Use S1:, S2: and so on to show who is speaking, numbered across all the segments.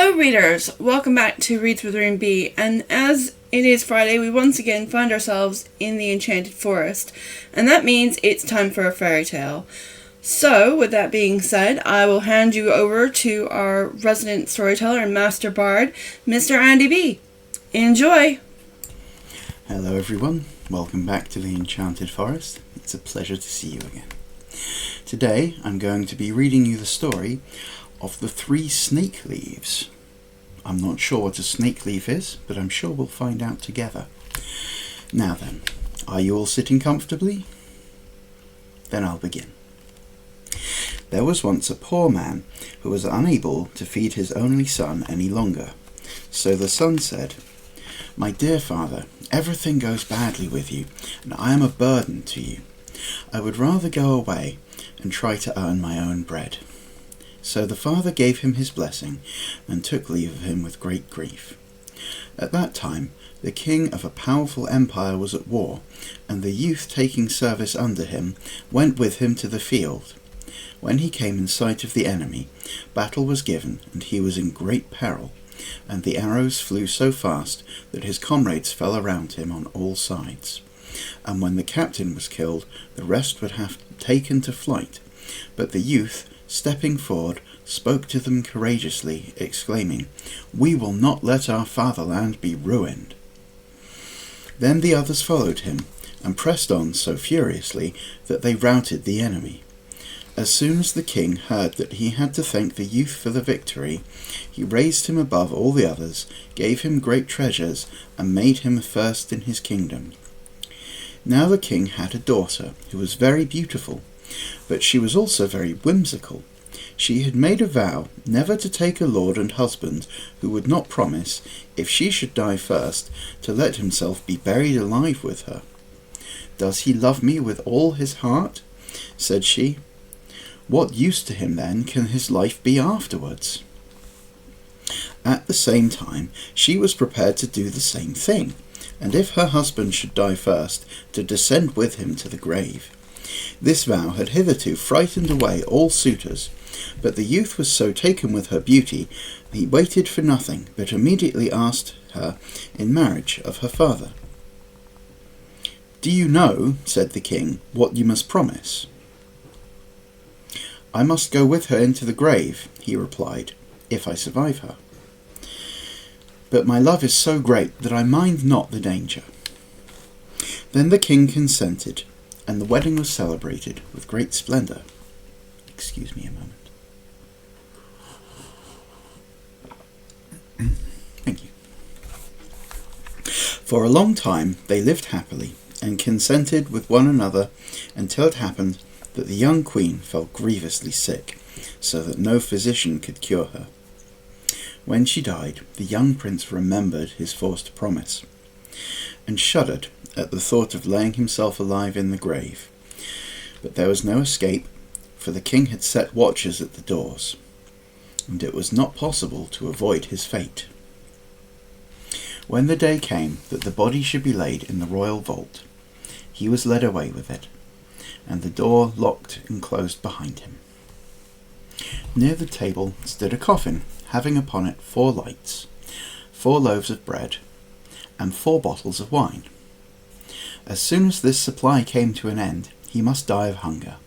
S1: Hello readers, welcome back to Reads with Rune B, and as it is Friday, we once again find ourselves in the Enchanted Forest, and that means it's time for a fairy tale. So, with that being said, I will hand you over to our resident storyteller and master bard, Mr. Andy B. Enjoy!
S2: Hello everyone, welcome back to the Enchanted Forest. It's a pleasure to see you again. Today I'm going to be reading you the story of the 3 snake leaves. I'm not sure what a snake leaf is, but I'm sure we'll find out together. Now then, are you all sitting comfortably? Then I'll begin. There was once a poor man who was unable to feed his only son any longer. So the son said, "My dear father, everything goes badly with you, and I am a burden to you. I would rather go away and try to earn my own bread." So the father gave him his blessing and took leave of him with great grief. At that time the king of a powerful empire was at war, and the youth taking service under him went with him to the field. When he came in sight of the enemy, battle was given, and he was in great peril, and the arrows flew so fast that his comrades fell around him on all sides. And when the captain was killed, the rest would have taken to flight, but the youth, stepping forward, spoke to them courageously, exclaiming, "We will not let our fatherland be ruined." Then the others followed him, and pressed on so furiously that they routed the enemy. As soon as the king heard that he had to thank the youth for the victory, he raised him above all the others, gave him great treasures, and made him first in his kingdom. Now the king had a daughter who was very beautiful, but she was also very whimsical. She had made a vow never to take a lord and husband who would not promise, if she should die first, to let himself be buried alive with her. "Does he love me with all his heart?" said she. "What use to him then can his life be afterwards?" At the same time she was prepared to do the same thing, and if her husband should die first, to descend with him to the grave. This vow had hitherto frightened away all suitors, but the youth was so taken with her beauty that he waited for nothing, but immediately asked her in marriage of her father. "Do you know," said the king, "what you must promise?" "I must go with her into the grave," he replied, "if I survive her. But my love is so great that I mind not the danger." Then the king consented, and the wedding was celebrated with great splendour. Excuse me a moment. Thank you. For a long time they lived happily, and consented with one another, until it happened that the young queen fell grievously sick, so that no physician could cure her. When she died, the young prince remembered his forced promise, and shuddered at the thought of laying himself alive in the grave. But there was no escape, for the king had set watchers at the doors, and it was not possible to avoid his fate. When the day came that the body should be laid in the royal vault, he was led away with it, and the door locked and closed behind him. Near the table stood a coffin, having upon it 4 lights, 4 loaves of bread, and 4 bottles of wine. As soon as this supply came to an end, he must die of hunger.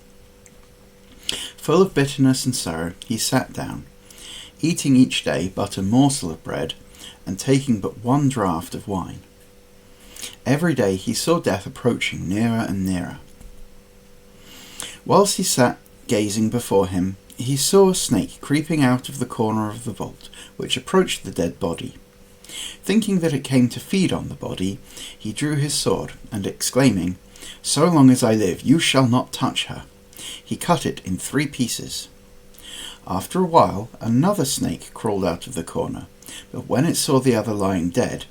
S2: Full of bitterness and sorrow, he sat down, eating each day but a morsel of bread, and taking but 1 draught of wine. Every day he saw death approaching nearer and nearer. Whilst he sat gazing before him, he saw a snake creeping out of the corner of the vault, which approached the dead body. Thinking that it came to feed on the body, he drew his sword, and exclaiming, "So long as I live, you shall not touch her," he cut it in 3 pieces. After a while, another snake crawled out of the corner, but when it saw the other lying dead,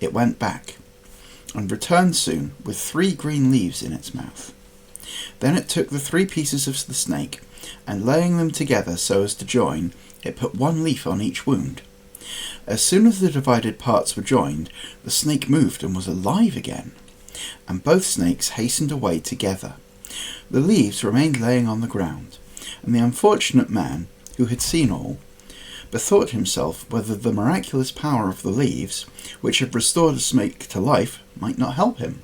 S2: it went back, and returned soon with 3 green leaves in its mouth. Then it took the 3 pieces of the snake, and laying them together so as to join, it put 1 leaf on each wound. As soon as the divided parts were joined, the snake moved and was alive again, and both snakes hastened away together. The leaves remained laying on the ground, and the unfortunate man, who had seen all, bethought himself whether the miraculous power of the leaves, which had restored a snake to life, might not help him.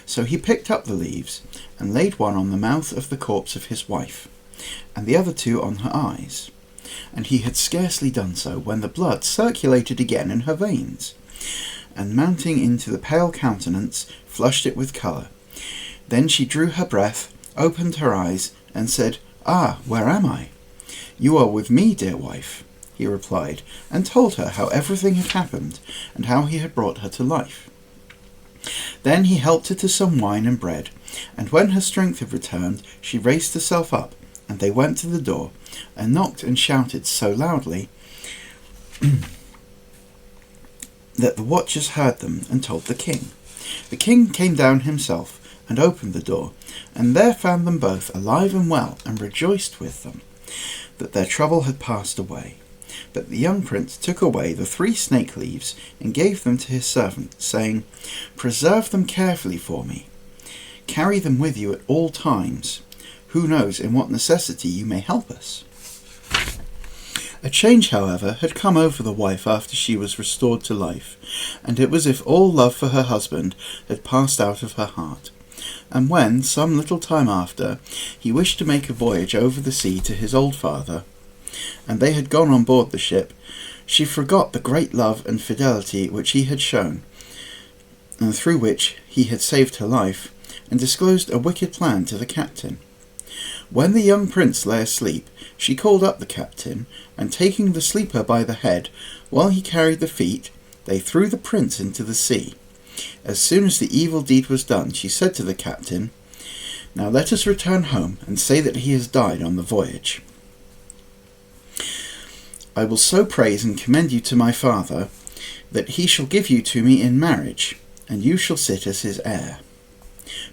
S2: So he picked up the leaves, and laid one on the mouth of the corpse of his wife, and the other 2 on her eyes. And he had scarcely done so when the blood circulated again in her veins, and mounting into the pale countenance, flushed it with colour. Then she drew her breath, opened her eyes, and said, "Ah, where am I?" "You are with me, dear wife," he replied, and told her how everything had happened, and how he had brought her to life. Then he helped her to some wine and bread, and when her strength had returned, she raised herself up, and they went to the door, and knocked and shouted so loudly that the watchers heard them and told the king. The king came down himself and opened the door, and there found them both alive and well, and rejoiced with them that their trouble had passed away. But the young prince took away the 3 snake leaves and gave them to his servant, saying, "Preserve them carefully for me. Carry them with you at all times. Who knows in what necessity you may help us?" A change, however, had come over the wife after she was restored to life, and it was as if all love for her husband had passed out of her heart. And when, some little time after, he wished to make a voyage over the sea to his old father, and they had gone on board the ship, she forgot the great love and fidelity which he had shown, and through which he had saved her life, and disclosed a wicked plan to the captain. When the young prince lay asleep, she called up the captain, and taking the sleeper by the head, while he carried the feet, they threw the prince into the sea. As soon as the evil deed was done, she said to the captain, "Now let us return home, and say that he has died on the voyage. I will so praise and commend you to my father, that he shall give you to me in marriage, and you shall sit as his heir."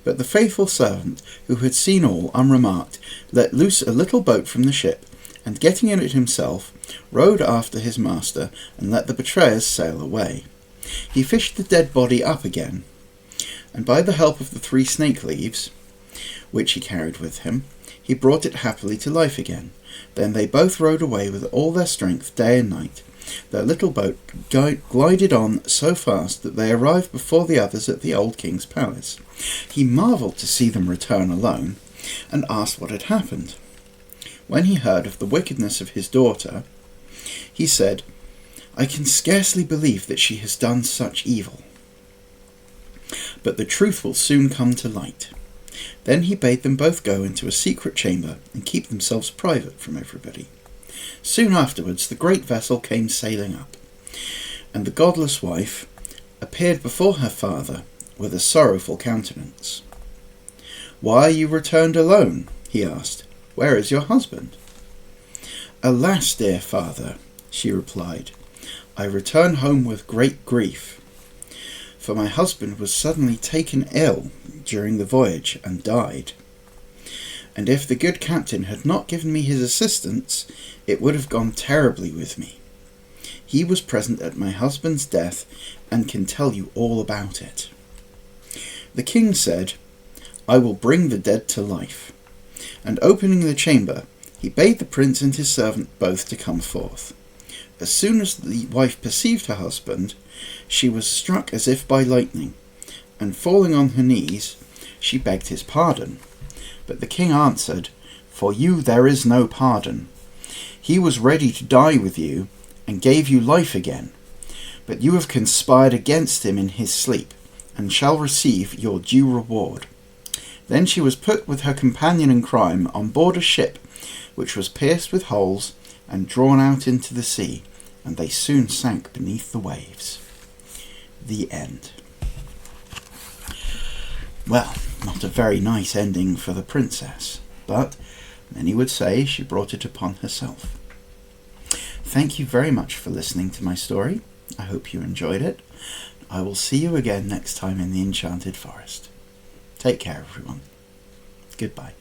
S2: But the faithful servant, who had seen all unremarked, let loose a little boat from the ship, and getting in it himself, rowed after his master, and let the betrayers sail away. He fished the dead body up again, and by the help of the 3 snake leaves, which he carried with him, he brought it happily to life again. Then they both rowed away with all their strength day and night. Their little boat glided on so fast that they arrived before the others at the old king's palace. He marvelled to see them return alone, and asked what had happened. When he heard of the wickedness of his daughter, he said, "I can scarcely believe that she has done such evil. But the truth will soon come to light." Then he bade them both go into a secret chamber and keep themselves private from everybody. Soon afterwards the great vessel came sailing up, and the godless wife appeared before her father with a sorrowful countenance. "Why are you returned alone?" he asked. "Where is your husband?" "Alas, dear father," she replied, "I return home with great grief, for my husband was suddenly taken ill during the voyage and died. And if the good captain had not given me his assistance, it would have gone terribly with me. He was present at my husband's death and can tell you all about it." The king said, "I will bring the dead to life." And opening the chamber, he bade the prince and his servant both to come forth. As soon as the wife perceived her husband, she was struck as if by lightning, and falling on her knees, she begged his pardon. But the king answered, "For you there is no pardon. He was ready to die with you, and gave you life again. But you have conspired against him in his sleep, and shall receive your due reward." Then she was put with her companion in crime on board a ship, which was pierced with holes, and drawn out into the sea, and they soon sank beneath the waves. The end. Well, not a very nice ending for the princess, but many would say she brought it upon herself. Thank you very much for listening to my story. I hope you enjoyed it. I will see you again next time in the Enchanted Forest. Take care, everyone. Goodbye.